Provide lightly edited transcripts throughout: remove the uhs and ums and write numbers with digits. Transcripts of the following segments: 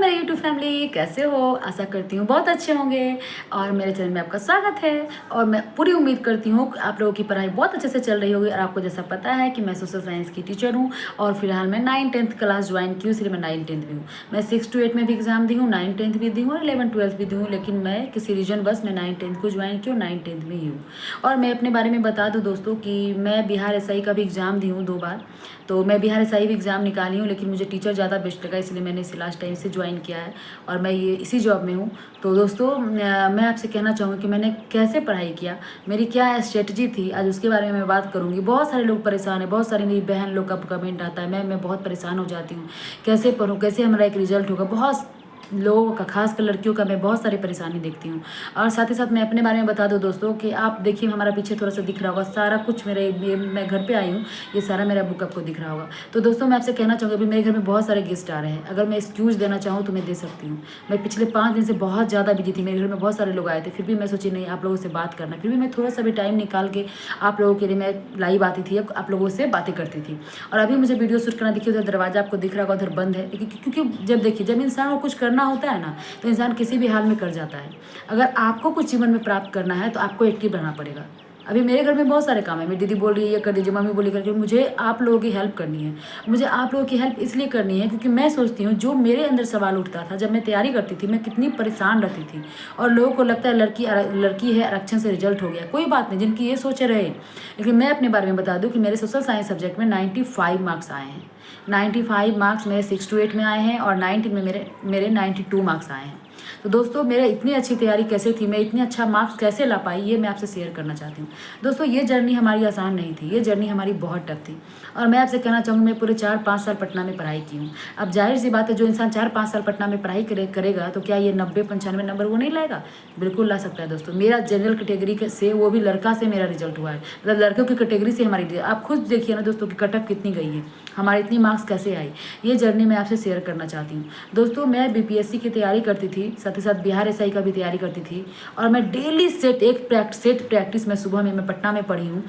मेरे YouTube family, कैसे हो? आशा करती हूँ बहुत अच्छे होंगे और मेरे चैनल में आपका स्वागत है। और मैं पूरी उम्मीद करती हूँ कि आप लोगों की पढ़ाई बहुत अच्छे से चल रही होगी। और आपको जैसा पता है कि मैं सोशल साइंस की टीचर हूँ और फिलहाल मैं 9th-10th क्लास ज्वाइन की हूँ, इसलिए मैं 9th-10th भी हूँ। मैं 6 to 8 में भी एग्जाम दी हूँ, 9th-10th भी दी हूँ और 11th-12th भी दी हूँ, लेकिन मैं किसी रीजन बस मैं 9th-10th को ज्वाइन की हूँ, 9th-10th में ही हूँ। और मैं अपने बारे में बता दूँ दोस्तों कि मैं बिहार एसआई का भी एग्ज़ाम दी हूँ 2 बार। तो मैं बिहार एसआई भी एग्ज़ाम निकाली हूँ, लेकिन मुझे टीचर ज़्यादा बेस्ट लगा, इसलिए मैंने इसे लास्ट टाइम से ज्वाइन किया है और मैं ये इसी जॉब में हूँ। तो दोस्तों मैं आपसे कहना चाहूँगी कि मैंने कैसे पढ़ाई किया, मेरी क्या स्ट्रेटजी थी, आज उसके बारे में मैं बात करूँगी। बहुत सारे लोग परेशान हैं, बहुत सारी मेरी बहन लोग का कमेंट आता है, मैं बहुत परेशान हो जाती हूँ, कैसे पढ़ूँ, कैसे हमारा एक रिजल्ट होगा। बहुत लोगों का, खासकर लड़कियों का मैं बहुत सारी परेशानी देखती हूँ। और साथ ही साथ मैं अपने बारे में बता दूँ दोस्तों कि आप देखिए हमारा पीछे थोड़ा सा दिख रहा होगा, सारा कुछ मैं घर पे आई हूँ, ये सारा मेरा बुक आपको दिख रहा होगा। तो दोस्तों मैं आपसे कहना चाहूँगी, अभी मेरे घर में बहुत सारे गेस्ट आ रहे हैं, अगर मैं एक्सक्यूज़ देना चाहूँ तो मैं दे सकती हूँ। मैं पिछले 5 दिन से बहुत ज़्यादा बिजी थी, मेरे घर में बहुत सारे लोग आए थे, फिर भी मैं सोची नहीं, आप लोगों से बात करना, फिर भी मैं थोड़ा सा भी टाइम निकाल के आप लोगों के लिए मैं लाइव आती थी, आप लोगों से बातें करती थी। और अभी मुझे वीडियो शूट करना, देखिए उधर दरवाज़ा आपको दिख रहा होगा, उधर बंद है, क्योंकि जब देखिए जब इंसान को कुछ करना होता है ना, तो इंसान किसी भी हाल में कर जाता है। अगर आपको कुछ जीवन में प्राप्त करना है तो आपको एक्टिव रहना पड़ेगा। अभी मेरे घर में बहुत सारे काम है, मेरी दीदी बोल रही है ये कर दीजिए, मम्मी बोली करके, मुझे आप लोगों की हेल्प करनी है। मुझे आप लोगों की हेल्प इसलिए करनी है क्योंकि मैं सोचती हूँ जो मेरे अंदर सवाल उठता था जब मैं तैयारी करती थी, मैं कितनी परेशान रहती थी। और लोगों को लगता है लड़की है, आरक्षण से रिजल्ट हो गया, कोई बात नहीं, जिनकी ये सोचे रहे। लेकिन मैं अपने बारे में बता दूँ कि मेरे सोशल साइंस सब्जेक्ट में 95 मार्क्स आए हैं। 95 मार्क्स मेरे 6 to 8 में आए हैं और 9th में मेरे 92 मार्क्स आए हैं। तो दोस्तों मेरे इतनी अच्छी तैयारी कैसे थी, मैं इतनी अच्छा मार्क्स कैसे ला पाई, ये मैं आपसे शेयर करना चाहती हूँ। दोस्तों ये जर्नी हमारी आसान नहीं थी, ये जर्नी हमारी बहुत टफ थी। और मैं आपसे कहना चाहूँगी, मैं पूरे 4-5 साल पटना में पढ़ाई की हूँ। अब जाहिर सी बात है, जो इंसान 4-5 साल पटना में पढ़ाई करेगा तो क्या ये 90-95 नंबर वो नहीं लाएगा? बिल्कुल ला सकता है दोस्तों। मेरा जनरल कैटेगरी से, वो भी लड़का से मेरा रिजल्ट हुआ है, मतलब लड़कों की कैटेगरी से हमारी, आप खुद देखिए ना दोस्तों कि कटअप कितनी गई है, हमारी इतनी मार्क्स कैसे आई, ये जर्नी मैं आपसे शेयर करना चाहती हूँ। दोस्तों मैं बीपीएससी की तैयारी करती थी, साथ ही साथ बिहार एसआई का भी तैयारी करती थी। और मैं डेली सेट प्रैक्टिस मैं सुबह में, मैं पटना में पढ़ी हूँ,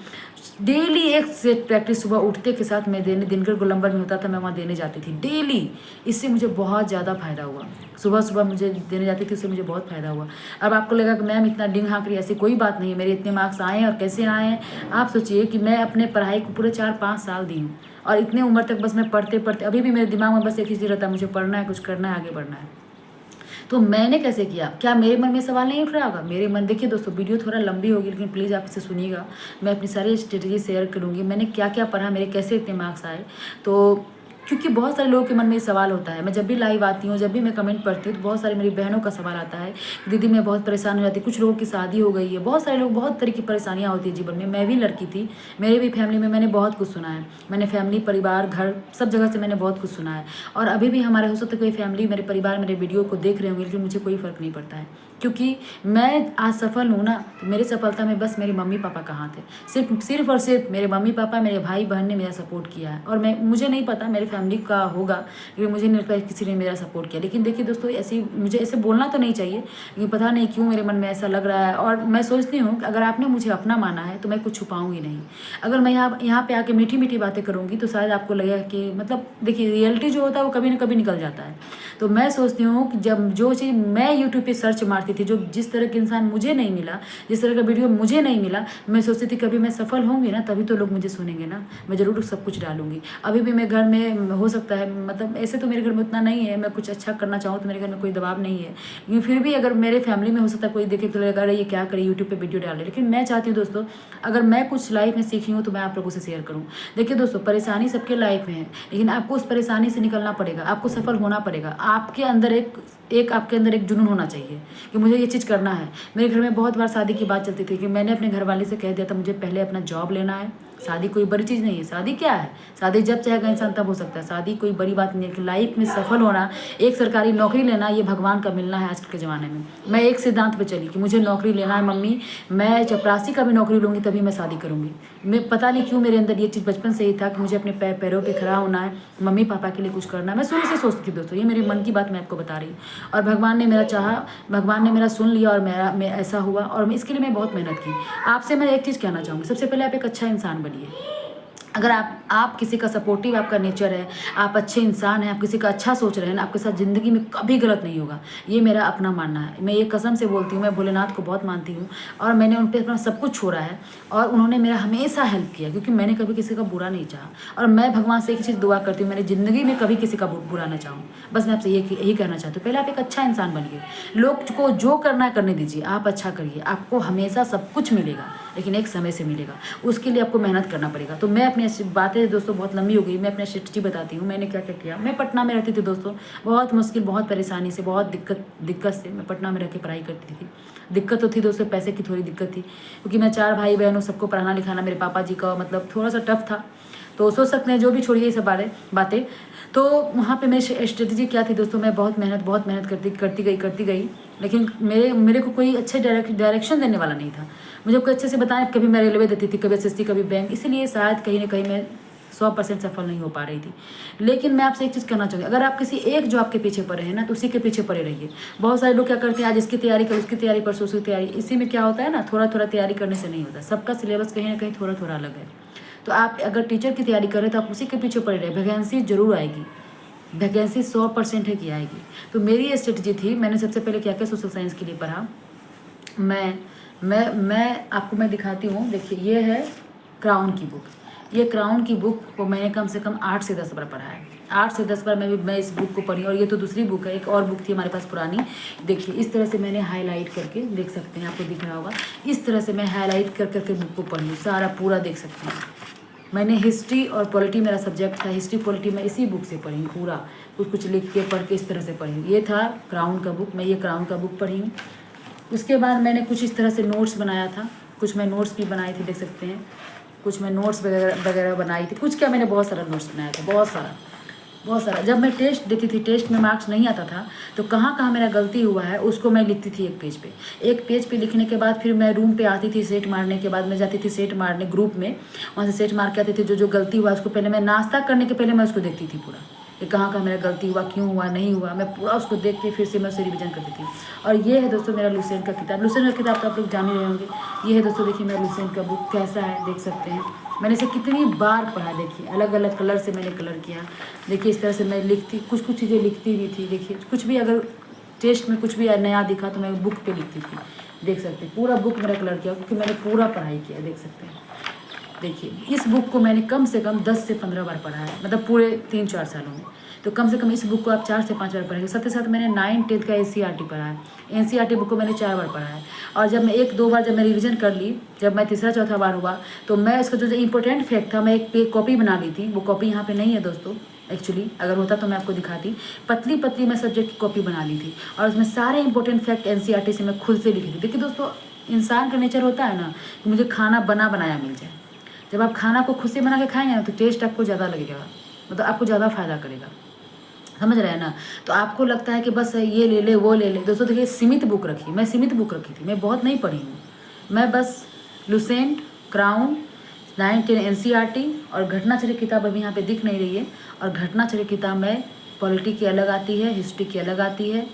डेली एक सेट प्रैक्टिस सुबह उठते के साथ मैं देने, दिनकर गोलंबर में होता था, मैं वहाँ देने जाती थी डेली। इससे मुझे बहुत ज़्यादा फायदा हुआ, सुबह सुबह मुझे देने जाती थी, उससे मुझे बहुत फायदा हुआ। अब आपको लगा कि मैम इतना डिंग हाँक रही है, ऐसी कोई बात नहीं है, मेरे इतने मार्क्स आए हैं और कैसे आए हैं। आप सोचिए कि मैं अपने पढ़ाई को पूरे 4-5 साल दी हूँ और इतने उम्र तक बस मैं पढ़ते पढ़ते, अभी भी मेरे दिमाग में बस एक ही चीज़ रहता है, मुझे पढ़ना है, कुछ करना है, आगे बढ़ना है। तो मैंने कैसे किया, क्या मेरे मन में सवाल नहीं उठ रहा होगा? मेरे मन, देखिए दोस्तों वीडियो थोड़ा लंबी होगी, लेकिन प्लीज़ आप इसे सुनिएगा, मैं अपनी सारी स्ट्रेटजी शेयर करूँगी, मैंने क्या क्या पढ़ा, मेरे कैसे इतने मार्क्स आए। तो क्योंकि बहुत सारे लोगों के मन में ये सवाल होता है, मैं जब भी लाइव आती हूँ, जब भी मैं कमेंट पढ़ती हूँ, तो बहुत सारी मेरी बहनों का सवाल आता है, दीदी मैं बहुत परेशान हो जाती हूँ, कुछ लोगों की शादी हो गई है, बहुत सारे लोग, बहुत तरह की परेशानियाँ होती है जीवन में। मैं भी लड़की थी, मेरे भी फैमिली में मैंने बहुत कुछ सुना है, मैंने फैमिली, परिवार, घर, सब जगह से मैंने बहुत कुछ सुना है। और अभी भी हमारे, हो सकता है कोई फैमिली, मेरे परिवार मेरे वीडियो को देख रहे होंगे, लेकिन मुझे कोई फ़र्क नहीं पड़ता है, क्योंकि मैं आज सफल हूँ ना, तो मेरी सफलता में बस मेरे मम्मी पापा का हाथ है। सिर्फ और सिर्फ मेरे मम्मी पापा, मेरे भाई बहन ने मेरा सपोर्ट किया है। और मुझे नहीं पता मेरे फैमिली का होगा, लेकिन मुझे नहीं लगता किसी ने मेरा सपोर्ट किया। लेकिन देखिए दोस्तों, मुझे ऐसे बोलना तो नहीं चाहिए, लेकिन पता नहीं क्यों मेरे मन में ऐसा लग रहा है। और मैं सोचती हूँ कि अगर आपने मुझे अपना माना है तो मैं कुछ छुपाऊंगी नहीं। अगर मैं यहाँ पे आके मीठी मीठी बातें करूँगी तो शायद आपको लगेगा कि, मतलब देखिए रियलिटी जो होता है वो कभी ना कभी निकल जाता है। तो मैं सोचती हूँ कि जब जो चीज़ मैं यूट्यूब पे सर्च मारती थी, जो जिस तरह के इंसान मुझे नहीं मिला, जिस तरह का वीडियो मुझे नहीं मिला, मैं सोचती थी कभी मैं सफल होंगी ना, तभी तो लोग मुझे सुनेंगे ना, मैं ज़रूर सब कुछ डालूंगी। अभी भी मेरे घर में हो सकता है, मतलब ऐसे तो मेरे घर में उतना नहीं है, मैं कुछ अच्छा करना चाहूँ तो मेरे घर में कोई दबाव नहीं है, लेकिन फिर भी अगर मेरे फैमिली में हो सकता है कोई देखे तो लगेगा अरे ये क्या करे, यूट्यूब पे वीडियो डाल रहे। लेकिन मैं चाहती हूँ दोस्तों, अगर मैं कुछ लाइफ में सीखी हूँ तो मैं आप लोगों से शेयर करूँ। देखिए दोस्तों, परेशानी सबके लाइफ में है, लेकिन आपको उस परेशानी से निकलना पड़ेगा, आपको सफल होना पड़ेगा। आपके अंदर आपके अंदर एक जुनून होना चाहिए कि मुझे ये चीज़ करना है। मेरे घर में बहुत बार शादी की बात चलती थी कि मैंने अपने घर वाले से कह दिया था मुझे पहले अपना जॉब लेना है, शादी कोई बड़ी चीज़ नहीं है। शादी क्या है, शादी जब चाहेगा इंसान तब हो सकता है, शादी कोई बड़ी बात नहीं है। कि लाइफ में सफल होना, एक सरकारी नौकरी लेना, ये भगवान का मिलना है आजकल के ज़माने में। मैं एक सिद्धांत पे चली कि मुझे नौकरी लेना है मम्मी, मैं चपरासी का भी नौकरी लूँगी तभी मैं शादी करूँगी। मैं पता नहीं क्यों मेरे अंदर ये चीज़ बचपन से ही था कि मुझे अपने पैरों पर खड़ा होना है, मम्मी पापा के लिए कुछ करना है। मैं शुरू से सोचती थी दोस्तों, ये मेरे मन की बात मैं आपको बता रही हूँ। और भगवान ने मेरा चाहा, भगवान ने मेरा सुन लिया और मैं ऐसा हुआ। और इसके लिए मैं बहुत मेहनत की। आपसे मैं एक चीज़ कहना चाहूँगी, सबसे पहले आप एक अच्छा इंसान बनिए। अगर आप किसी का सपोर्टिव आपका नेचर है, आप अच्छे इंसान हैं, आप किसी का अच्छा सोच रहे हैं ना, आपके साथ ज़िंदगी में कभी गलत नहीं होगा। ये मेरा अपना मानना है। मैं ये कसम से बोलती हूँ, मैं भोलेनाथ को बहुत मानती हूँ और मैंने उन पे अपना सब कुछ छोड़ा है और उन्होंने मेरा हमेशा हेल्प किया, क्योंकि मैंने कभी किसी का बुरा नहीं चाहा। और मैं भगवान से एक चीज़ दुआ करती हूँ, मैंने ज़िंदगी में कभी किसी का बुरा ना चाहूँ। बस मैं आपसे यही कहना चाहती हूँ, पहले आप एक अच्छा इंसान बनिए, लोग को जो करना है करने दीजिए, आप अच्छा करिए, आपको हमेशा सब कुछ मिलेगा, लेकिन एक समय से मिलेगा, उसके लिए आपको मेहनत करना पड़ेगा। तो मैं अपनी बातें दोस्तों बहुत लंबी हो गई, मैं अपनी स्ट्रेटजी बताती हूँ मैंने क्या क्या किया। मैं पटना में रहती थी दोस्तों, बहुत मुश्किल, बहुत परेशानी से, बहुत दिक्कत से मैं पटना में रह के पढ़ाई करती थी। दिक्कत तो थी दोस्तों, पैसे की थोड़ी दिक्कत थी, क्योंकि मैं 4 भाई बहन हूँ, सबको पढ़ाना लिखाना मेरे पापा जी का मतलब थोड़ा सा टफ था। तो सोच सकते हैं, जो भी छोड़िए ये सब बातें। तो वहाँ पे मेरी स्ट्रेटजी क्या थी दोस्तों, मैं बहुत मेहनत करती गई, लेकिन मेरे को कोई अच्छे डायरेक्शन देने वाला नहीं था। मुझे कोई अच्छे से बताएं, कभी मैं रेलवे देती थी, कभी एसएससी, कभी बैंक, इसीलिए शायद कहीं ना कहीं मैं 100% सफल नहीं हो पा रही थी। लेकिन मैं आपसे एक चीज़ कहना चाहूँगी, अगर आप किसी एक जॉब के पीछे पड़े हैं ना, तो उसी के पीछे पड़े रहिए। बहुत सारे लोग क्या करते हैं, आज इसकी तैयारी कर, उसकी तैयारी, परसों उसकी तैयारी। इसी में क्या होता है ना, थोड़ा थोड़ा तैयारी करने से नहीं होता, सबका सिलेबस कहीं ना कहीं थोड़ा थोड़ा अलग है। तो आप अगर टीचर की तैयारी करें तो आप उसी के पीछे पड़े रहे, वैकेंसी जरूर आएगी, वैकेंसी 100% है कि आएगी। तो मेरी ये स्ट्रेटजी थी, मैंने सबसे पहले क्या किया, सोशल साइंस के लिए पढ़ा। मैं आपको मैं दिखाती हूँ, देखिए ये है क्राउन की बुक। ये क्राउन की बुक को मैंने कम से कम 8 से 10 बार पढ़ा है। 8 से 10 बार मैं इस बुक को पढ़ी। और ये तो दूसरी बुक है, एक और बुक थी हमारे पास पुरानी, देखिए इस तरह से मैंने हाईलाइट करके, देख सकते हैं, आपको दिख रहा होगा, इस तरह से मैं हाईलाइट कर करके बुक को पढ़ी, सारा पूरा देख सकते हैं। मैंने हिस्ट्री और पॉलिटी मेरा सब्जेक्ट था, हिस्ट्री पॉलिटी मैं इसी बुक से पढ़ी पूरा, कुछ लिख के पढ़ के इस तरह से पढ़ी। ये था क्राउन का बुक, मैं ये क्राउन का बुक पढ़ी हूँ। उसके बाद मैंने कुछ इस तरह से नोट्स बनाया था, कुछ मैं नोट्स भी बनाई थी, देख सकते हैं, कुछ मैं नोट्स वगैरह बनाई थी, कुछ क्या मैंने बहुत सारा नोट्स बनाया था, बहुत सारा। जब मैं टेस्ट देती थी, टेस्ट में मार्क्स नहीं आता था, तो कहाँ कहाँ मेरा गलती हुआ है उसको मैं लिखती थी एक पेज पे लिखने के बाद फिर मैं रूम पे आती थी, सेट मारने के बाद मैं जाती थी सेट मारने ग्रुप में, वहाँ से सेट मार के आती थी। जो गलती हुआ उसको पहले मैं नाश्ता करने के पहले मैं उसको देखती थी पूरा, कि कहाँ कहाँ मेरा गलती हुआ, क्यों हुआ, नहीं हुआ, मैं पूरा उसको देख के फिर से मैं उसे रिवीजन करती थी। और ये है दोस्तों मेरा लुसेंट का किताब। लुसेंट का किताब तो आप लोग जान ही रहे होंगे। ये है दोस्तों, देखिए मेरा लुसेंट का बुक कैसा है, देख सकते हैं। मैंने इसे कितनी बार पढ़ा, देखिए अलग अलग कलर से मैंने कलर किया। देखिए इस तरह से मैं लिखती, कुछ चीज़ें लिखती भी थी। देखिए कुछ भी अगर टेस्ट में कुछ भी नया दिखा तो मैं बुक पे लिखती थी, देख सकते हैं। पूरा बुक मेरा कलर किया, क्योंकि मैंने पूरा पढ़ाई किया, देख सकते हैं। देखिए इस बुक को मैंने कम से कम 10 से 15 बार पढ़ा है, मतलब पूरे 3-4 सालों में। तो कम से कम इस बुक को आप 4 से 5 बार पढ़ेंगे। साथ ही साथ मैंने 9th-10th का एनसीईआरटी पढ़ा है। एनसीईआरटी बुक को मैंने 4 बार पढ़ा है। और जब मैं 1-2 बार जब मैं रिवीजन कर ली, जब मैं तीसरा चौथा बार हुआ, तो मैं इसका जो इंपॉर्टेंट फैक्ट था, मैं एक कॉपी बना ली थी। वो कॉपी यहाँ पे नहीं है दोस्तों, एक्चुअली अगर होता तो मैं आपको दिखाती। पतली पतली मैं सब्जेक्ट की कॉपी बना ली थी और उसमें सारे इंपॉर्टेंट फैक्ट एनसीईआरटी से मैं खुद से लिखी थी। देखिए दोस्तों, इंसान का नेचर होता है ना कि मुझे खाना बनाया मिल जाए। जब आप खाना को खुद से बना के खाएंगे ना, तो टेस्ट आपको ज़्यादा लगेगा, मतलब आपको ज़्यादा फ़ायदा करेगा, समझ रहे हैं ना। तो आपको लगता है कि बस ये ले ले वो ले ले। दोस्तों देखिए, सीमित बुक रखी, मैं सीमित बुक रखी थी, मैं बहुत नहीं पढ़ी हूँ। मैं बस लुसेंट, क्राउन, 9-10 एनसीईआरटी और घटनाचर्य किताब अभी यहाँ पे दिख नहीं रही है। और घटनाचर्य किताब में पॉलिटी की अलग आती है, हिस्ट्री की अलग आती है,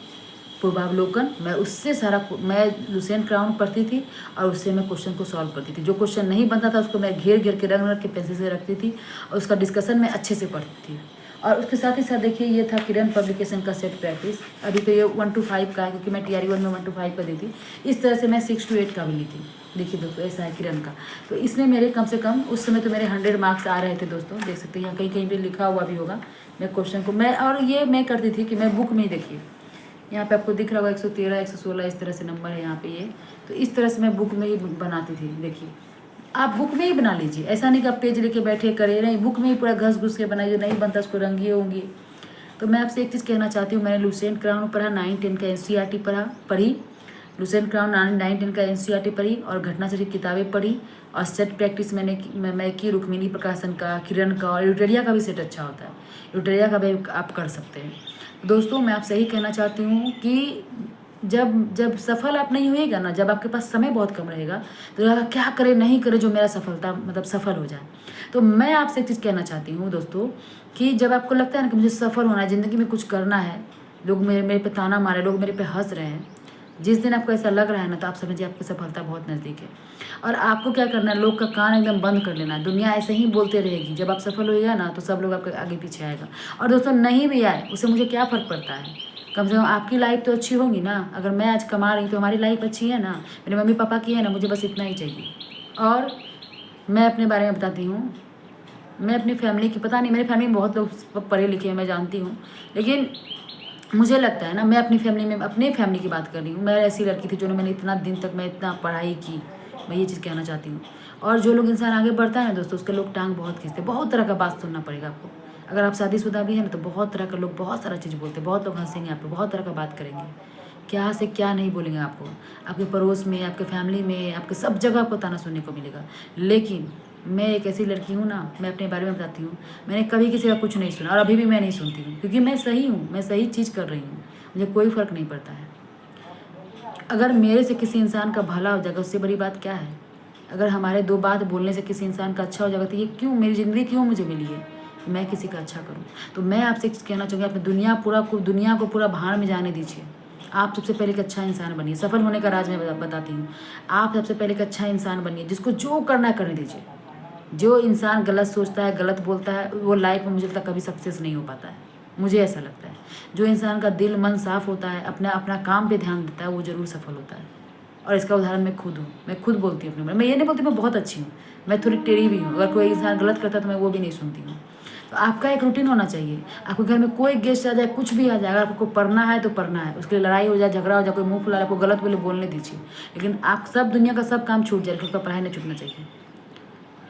पूर्वावलोकन, मैं उससे सारा, मैं लुसेंट क्राउन पढ़ती थी और उससे मैं क्वेश्चन को सॉल्व करती थी। जो क्वेश्चन नहीं बनता था उसको मैं घेर के रंग के पेंसिल से रखती थी और उसका डिस्कशन मैं अच्छे से पढ़ती थी। और उसके साथ ही साथ देखिए, ये था किरण पब्लिकेशन का सेट प्रैक्टिस। अभी तो ये 1 to 5 का है, क्योंकि मैं TRE 1 में 1 to 5 का दी थी। इस तरह से मैं 6 to 8 का भी ली थी। देखिए दोस्तों, ऐसा है किरण का। तो इसमें मेरे कम से कम उस समय तो मेरे 100 मार्क्स आ रहे थे दोस्तों, देख सकते हैं। यहाँ कहीं कहीं भी लिखा हुआ भी होगा मैं क्वेश्चन को, मैं और ये मैं करती थी कि मैं बुक में ही, देखिए यहाँ पे आपको दिख रहा होगा 113, 116 इस तरह से नंबर है यहाँ पे ये। तो इस तरह से मैं बुक में ही बनाती थी। देखिए आप बुक में ही बना लीजिए, ऐसा नहीं कि आप पेज लेके बैठे करें, नहीं, बुक में ही पूरा घस के बनाइए। नहीं बनता उसको रंगिए होंगी। तो मैं आपसे एक चीज़ कहना चाहती हूँ, मैंने लुसेंट क्राउन पढ़ा, 9-10 का एनसीईआरटी पढ़ी, लुसेंट क्राउन 9-10 का एनसीईआरटी पढ़ी और घटनाचर्य किताबें पढ़ी। और सेट प्रैक्टिस मैं की रुक्मिणी प्रकाशन का, किरण का, और यूटेरिया का भी सेट अच्छा होता है। यूटेरिया का भी आप कर सकते हैं। दोस्तों मैं आपसे यही कहना चाहती हूँ कि जब सफल आप नहीं होइएगा ना, जब आपके पास समय बहुत कम रहेगा, तो क्या करे नहीं करे जो मेरा सफलता मतलब सफल हो जाए। तो मैं आपसे एक चीज़ कहना चाहती हूँ दोस्तों, कि जब आपको लगता है ना कि मुझे सफल होना है, ज़िंदगी में कुछ करना है, लोग मेरे पे ताना मारे, लोग मेरे पे हंस रहे हैं, जिस दिन आपको ऐसा लग रहा है ना, तो आप समझिए आपकी सफलता बहुत नज़दीक है। और आपको क्या करना है, लोग का कान एकदम बंद कर लेना है। दुनिया ऐसे ही बोलते रहेगी, जब आप सफल होइएगा ना तो सब लोग आपके आगे पीछे आएगा। और दोस्तों नहीं भी आए उससे मुझे क्या फ़र्क पड़ता है, कम से कम आपकी लाइफ तो अच्छी होगी ना। अगर मैं आज कमा रही हूँ तो हमारी लाइफ अच्छी है ना, मेरे मम्मी पापा की है ना, मुझे बस इतना ही चाहिए। और मैं अपने बारे में बताती हूँ, मैं अपनी फैमिली की, पता नहीं मेरी फैमिली में बहुत लोग पढ़े लिखे हैं, मैं जानती हूँ, लेकिन मुझे लगता है ना, मैं अपनी फैमिली में, अपने फैमिली की बात कर रही हूँ। मैं ऐसी लड़की थी जो मैंने इतना दिन तक मैं इतना पढ़ाई की, मैं ये चीज़ कहना चाहती हूँ। और जो लोग इंसान आगे बढ़ता है ना दोस्तों, उसके लोग टांग बहुत खींचते हैं। बहुत तरह का बात सुनना पड़ेगा आपको। अगर आप शादीशुदा भी हैं ना, तो बहुत तरह के लोग बहुत सारा चीज़ बोलते हैं, बहुत लोग हंसेंगे आप पे, बहुत तरह का बात करेंगे, क्या से क्या नहीं बोलेंगे आपको। आपके पड़ोस में, आपके फैमिली में, आपके सब जगह आपको ताना सुनने को मिलेगा। लेकिन मैं एक ऐसी लड़की हूँ ना, मैं अपने बारे में बताती हूँ, मैंने कभी किसी का कुछ नहीं सुना और अभी भी मैं नहीं सुनती हूँ, क्योंकि मैं सही हूँ, मैं सही चीज़ कर रही हूँ, मुझे कोई फ़र्क नहीं पड़ता है। अगर मेरे से किसी इंसान का भला हो जाएगा, उससे बड़ी बात क्या है। अगर हमारे दो बात बोलने से किसी इंसान का अच्छा हो जाएगा, तो ये क्यों, मेरी ज़िंदगी क्यों मुझे मिली है कि मैं किसी का अच्छा करूँ। तो मैं आपसे कहना चाहूँगी, अपनी दुनिया को पूरा भाड़ में जाने दीजिए। आप सबसे पहले एक अच्छा इंसान बनिए। सफल होने का राज मैं बताती हूँ। आप सबसे पहले एक अच्छा इंसान बनिए, जिसको जो करना है करने दीजिए। जो इंसान गलत सोचता है, गलत बोलता है, वो लाइफ में मुझे लगता है कभी सक्सेस नहीं हो पाता है, मुझे ऐसा लगता है। जो इंसान का दिल मन साफ होता है, अपना अपना काम पे ध्यान देता है, वो ज़रूर सफल होता है। और इसका उदाहरण मैं खुद हूँ। मैं खुद बोलती हूँ अपने बारे में, मैं ये नहीं बोलती मैं बहुत अच्छी हूँ, मैं थोड़ी टेढ़ी भी हूँ। अगर कोई इंसान गलत करता है तो मैं वो भी नहीं सुनती हूँ। तो आपका एक रूटीन होना चाहिए। आपके घर में कोई गेस्ट आ जाए, कुछ भी आ जाए, अगर आपको पढ़ना है तो पढ़ना है, उसके लिए लड़ाई हो जाए, झगड़ा हो जाए, कोई मुँह फुला आपको गलत बोले, बोलने दीजिए। लेकिन आप सब दुनिया का सब काम छूट जाए, आपका पढ़ाई नहीं छूटना चाहिए।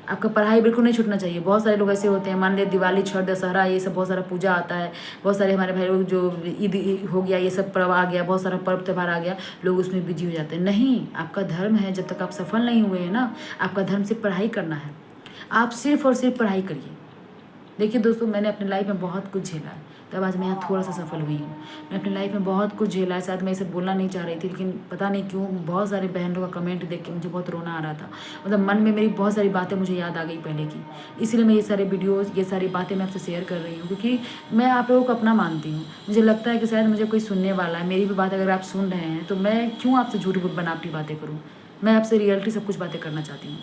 आपका पढ़ाई बिल्कुल नहीं छूटना चाहिए। बहुत सारे लोग ऐसे होते हैं, मान लिया दिवाली, छठ, दशहरा, ये सब बहुत सारा पूजा आता है, बहुत सारे हमारे भाई लोग जो ईद हो गया, ये सब पर्व आ गया, बहुत सारा पर्व त्यौहार आ गया, लोग उसमें बिजी हो जाते हैं। नहीं, आपका धर्म है, जब तक आप सफल नहीं हुए हैं ना, आपका धर्म सिर्फ पढ़ाई करना है। आप सिर्फ और सिर्फ पढ़ाई करिए। देखिए दोस्तों, मैंने अपनी लाइफ में बहुत कुछ झेला है, तब आज मैं यहाँ थोड़ा सा सफल हुई हूँ। मैं अपनी लाइफ में बहुत कुछ झेला है, शायद मैं इसे बोलना नहीं चाह रही थी, लेकिन पता नहीं क्यों बहुत सारे बहनों का कमेंट देख के मुझे बहुत रोना आ रहा था। मतलब मन में मेरी बहुत सारी बातें मुझे याद आ गई पहले की, इसलिए मैं ये सारे वीडियोज़, ये सारी बातें मैं आपसे शेयर कर रही हूँ, क्योंकि मैं आप लोगों को अपना मानती हूँ। मुझे लगता है कि शायद मुझे कोई सुनने वाला है, मेरी भी बात अगर आप सुन रहे हैं, तो मैं क्यों आपसे झूठी बनावटी बातें करूँ। मैं आपसे रियलिटी सब कुछ बातें करना चाहती हूँ।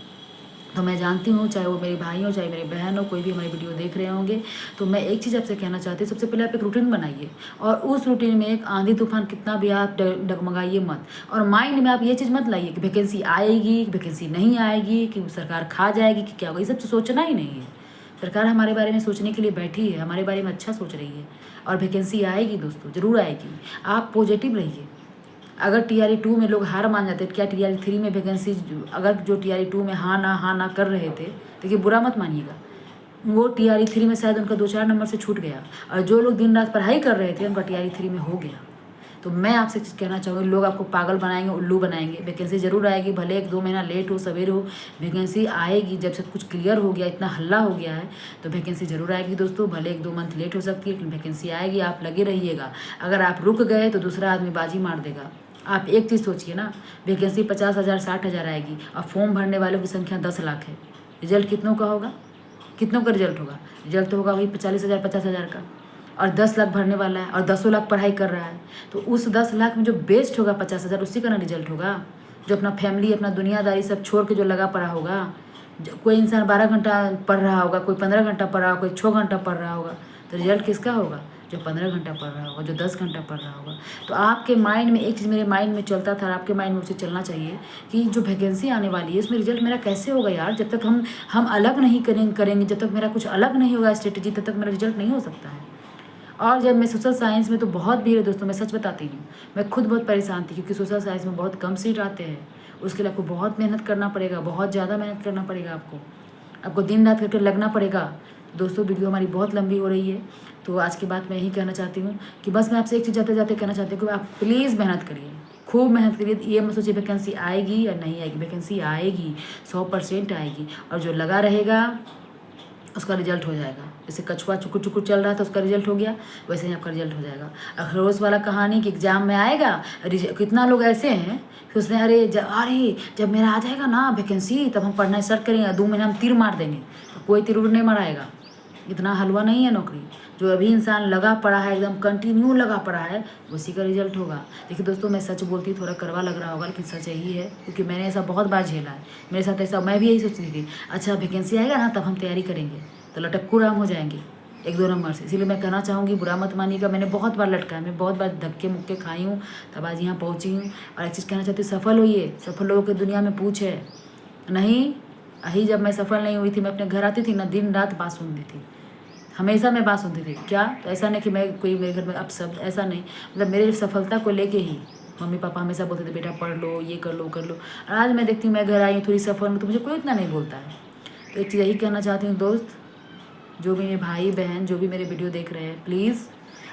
तो मैं जानती हूँ, चाहे वो मेरे भाई हो, चाहे मेरे बहन हो, कोई भी हमारी वीडियो देख रहे होंगे, तो मैं एक चीज़ आपसे कहना चाहती हूँ, सबसे पहले आप एक रूटीन बनाइए, और उस रूटीन में एक आंधी तूफान कितना भी आप डगमगाइए मत। और माइंड में आप ये चीज़ मत लाइए कि वैकेंसी आएगी, वैकेंसी नहीं आएगी, कि सरकार खा जाएगी, कि क्या होगा। ये सब तो सोचना ही नहीं है। सरकार हमारे बारे में सोचने के लिए बैठी है, हमारे बारे में अच्छा सोच रही है। और वैकेंसी आएगी दोस्तों, ज़रूर आएगी। आप पॉजिटिव रहिए। अगर TRE 2 में लोग हार मान जाते, क्या TRE 3 में वैकेंसी, अगर जो TRE 2 में हाँ ना कर रहे थे, देखिए बुरा मत मानिएगा, वो TRE 3 में शायद उनका 2-4 नंबर से छूट गया, और जो लोग दिन रात पढ़ाई कर रहे थे उनका TRE 3 में हो गया। तो मैं आपसे कहना चाहूँगी, लोग आपको पागल बनाएंगे, उल्लू बनाएंगे। वैकेंसी ज़रूर आएगी, भले 1-2 महीना लेट हो, सवेर हो, वैकेंसी आएगी। जब सब कुछ क्लियर हो गया, इतना हल्ला हो गया है, तो वैकेंसी ज़रूर आएगी दोस्तों। भले 1-2 मंथ लेट हो सकती है, लेकिन वैकेंसी आएगी। आप लगे रहिएगा। अगर आप रुक गए तो दूसरा आदमी बाजी मार देगा। आप एक चीज़ सोचिए ना, वैकेंसी 50,000 60,000 आएगी, और फॉर्म भरने वालों की संख्या 10 लाख है। रिजल्ट कितनों का होगा, कितनों का रिजल्ट होगा? रिजल्ट तो होगा वही 40,000 50,000 का। और 10 लाख भरने वाला है, और 10 लाख पढ़ाई कर रहा है, तो उस 10 लाख में जो बेस्ट होगा 50,000, उसी का ना रिजल्ट होगा। जो अपना फैमिली, अपना दुनियादारी सब छोड़ के जो लगा पड़ा होगा। कोई इंसान 12 घंटा पढ़ रहा होगा, कोई 15 घंटा पढ़ रहा होगा, कोई 6 घंटा पढ़ रहा होगा, तो रिजल्ट किसका होगा? जो 15 घंटा पढ़ रहा होगा, जो 10 घंटा पढ़ रहा होगा। तो आपके माइंड में एक चीज़ मेरे माइंड में चलता था, आपके माइंड में उसे चलना चाहिए कि जो वैकेंसी आने वाली है, इसमें रिजल्ट मेरा कैसे होगा यार। जब तक हम अलग नहीं करेंगे, जब तक मेरा कुछ अलग नहीं होगा स्ट्रेटेजी, तब तक मेरा रिजल्ट नहीं हो सकता है। और जब मैं सोशल साइंस में, तो बहुत भीड़ है दोस्तों, मैं सच बताती हूँ, मैं खुद बहुत परेशान थी, क्योंकि सोशल साइंस में बहुत कम सीट आते हैं। उसके लिए आपको बहुत मेहनत करना पड़ेगा, बहुत ज़्यादा मेहनत करना पड़ेगा आपको दिन रात करके लगना पड़ेगा। दोस्तों, वीडियो हमारी बहुत लंबी हो रही है, तो आज की बात मैं यही कहना चाहती हूँ कि बस मैं आपसे एक चीज़ जाते जाते कहना चाहती हूँ कि आप प्लीज़ मेहनत करिए, खूब मेहनत करिए। ये मत सोचिए वैकेंसी आएगी या नहीं आएगी, वैकेंसी आएगी, 100% आएगी। और जो लगा रहेगा उसका रिजल्ट हो जाएगा। जैसे कछुआ चुकुर चुकुर चल रहा था, उसका रिजल्ट हो गया, वैसे ही आपका रिजल्ट हो जाएगा। खरगोश वाला कहानी कि एग्जाम में आएगा, कितना लोग ऐसे हैं कि उसने अरे जब मेरा आ जाएगा ना वैकेंसी, तब हम पढ़ना स्टार्ट करेंगे, 2 महीना हम तीर मार देंगे। तो कोई तीर नहीं मराएगा, इतना हलवा नहीं है नौकरी। जो अभी इंसान लगा पड़ा है, एकदम कंटिन्यू लगा पड़ा है, उसी का रिजल्ट होगा। देखिए दोस्तों, मैं सच बोलती, थोड़ा कड़वा लग रहा होगा, लेकिन सच यही है, क्योंकि मैंने ऐसा बहुत बार झेला है। मेरे साथ ऐसा, मैं भी यही सोचती थी, अच्छा वैकेंसी आएगा ना तब हम तैयारी करेंगे, तो लटक्कू राम हो जाएंगे 1-2 नंबर से। इसीलिए मैं कहना चाहूँगी, बुरा मत मानिएगा, मैंने बहुत बार लटका है, मैं बहुत बार धक्के मुक्के खाई हूँ, तब आज यहाँ पहुँची हूँ। और एक चीज़ कहना चाहती हूँ, सफल होइए। सफल लोगों की दुनिया में पूछ है नहीं। अही जब मैं सफल नहीं हुई थी, मैं अपने घर आती थी ना, दिन रात बात सुनती थी, हमेशा मैं बात सुनती थी। क्या? तो ऐसा नहीं कि मैं कोई मेरे घर में अब सब ऐसा नहीं, मतलब मेरे सफलता को लेके ही मम्मी पापा हमेशा बोलते थे, बेटा पढ़ लो, ये कर लो कर लो। और आज मैं देखती हूँ, मैं घर आई हूँ थोड़ी सफल हूँ, तो मुझे कोई इतना नहीं बोलता है। तो एक चीज़ यही कहना चाहती हूँ दोस्त, जो भी मेरे भाई बहन जो भी मेरे वीडियो देख रहे हैं, प्लीज़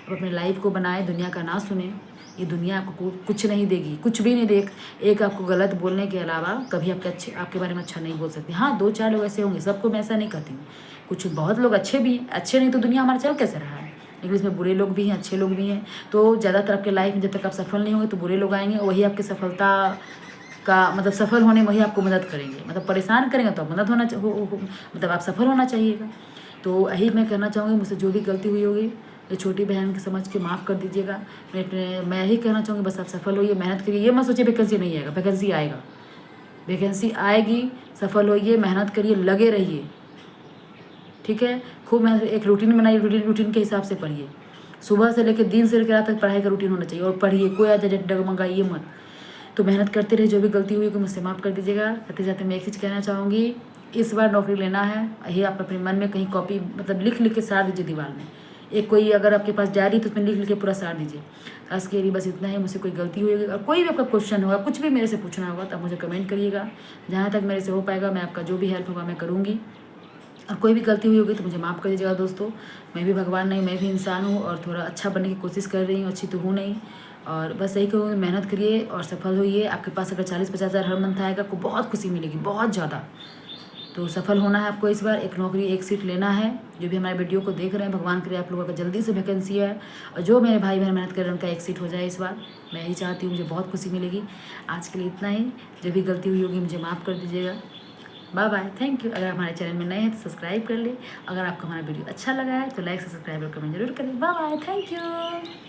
अब अपने लाइफ को बनाए, दुनिया का ना सुने। ये दुनिया आपको कुछ नहीं देगी, कुछ भी नहीं देख। एक आपको गलत बोलने के अलावा कभी आपके बारे में अच्छा नहीं बोल सकती। हाँ, 2-4 लोग ऐसे होंगे, सबको मैं ऐसा नहीं कहती हूँ, कुछ बहुत लोग अच्छे भी हैं। अच्छे नहीं तो दुनिया हमारा चल कैसे रहा है? लेकिन इसमें बुरे लोग भी हैं, अच्छे लोग भी हैं। तो ज़्यादातर आपके लाइफ में जब तक आप सफल नहीं होंगे तो बुरे लोग आएंगे, वही आपकी सफलता का मतलब सफल होने में वही आपको मदद करेंगे, मतलब परेशान करेंगे तो मदद होना मतलब आप सफल होना चाहिएगा। तो यही मैं कहना चाहूँगी, मुझसे जो भी गलती हुई होगी, ये छोटी बहन के समझ के माफ़ कर दीजिएगा। मैं यही कहना चाहूँगी, बस आप सफल होइए, मेहनत करिए। ये मत सोचिए वैकेंसी नहीं आएगा, वैकेंसी आएगा, वैकेंसी आएगी। सफल होइए, मेहनत करिए, लगे रहिए, ठीक है। खूब मेहनत, एक रूटीन बनाइए, रूटीन के हिसाब से पढ़िए। सुबह से लेकर दिन से लेकर रात तक पढ़ाई का रूटीन होना चाहिए, और पढ़िए, कोई आज डगमगाइए मत। तो मेहनत करते रहिए, जो भी गलती हुई को मुझसे माफ़ कर दीजिएगा। जाते जाते मैं एक चीज़ कहना चाहूँगी, इस बार नौकरी लेना है, यही आप अपने मन में कहीं कॉपी मतलब लिख के सार दीजिए दीवार में। एक कोई अगर आपके पास डायरी तो उसमें लिख के पूरा सार दीजिए। आज के लिए बस इतना ही। मुझसे कोई गलती हुई और कोई भी आपका क्वेश्चन होगा, कुछ भी मेरे से पूछना होगा, तो आप मुझे कमेंट करिएगा। जहाँ तक मेरे से हो पाएगा मैं आपका जो भी हेल्प होगा मैं करूँगी। और कोई भी गलती हुई होगी तो मुझे माफ़ कर दीजिएगा दोस्तों। मैं भी भगवान नहीं, मैं भी इंसान हूँ, और थोड़ा अच्छा बनने की कोशिश कर रही हूँ, अच्छी तो हूँ नहीं। और बस यही कहूँगी, मेहनत करिए और सफल होइए। आपके पास अगर 40-50 हज़ार हर मंथ आएगा, आपको बहुत खुशी मिलेगी, बहुत ज़्यादा। तो सफल होना है आपको इस बार, एक नौकरी, एक सीट लेना है। जो भी हमारे वीडियो को देख रहे हैं, भगवान करे आप लोगों का जल्दी से वैकेंसी है, और जो मेरे भाई बहन मेहनत कर रहे हैं उनका एक सीट हो जाए इस बार। मैं यही चाहती हूँ, मुझे बहुत खुशी मिलेगी। आज के लिए इतना ही। जो भी गलती हुई होगी मुझे माफ़ कर दीजिएगा। Bye bye, thank you. अगर हमारे चैनल में नए हैं तो सब्सक्राइब कर ले। अगर आपको हमारा वीडियो अच्छा लगा है तो लाइक, सब्सक्राइब और कमेंट जरूर करें। Bye bye, thank you.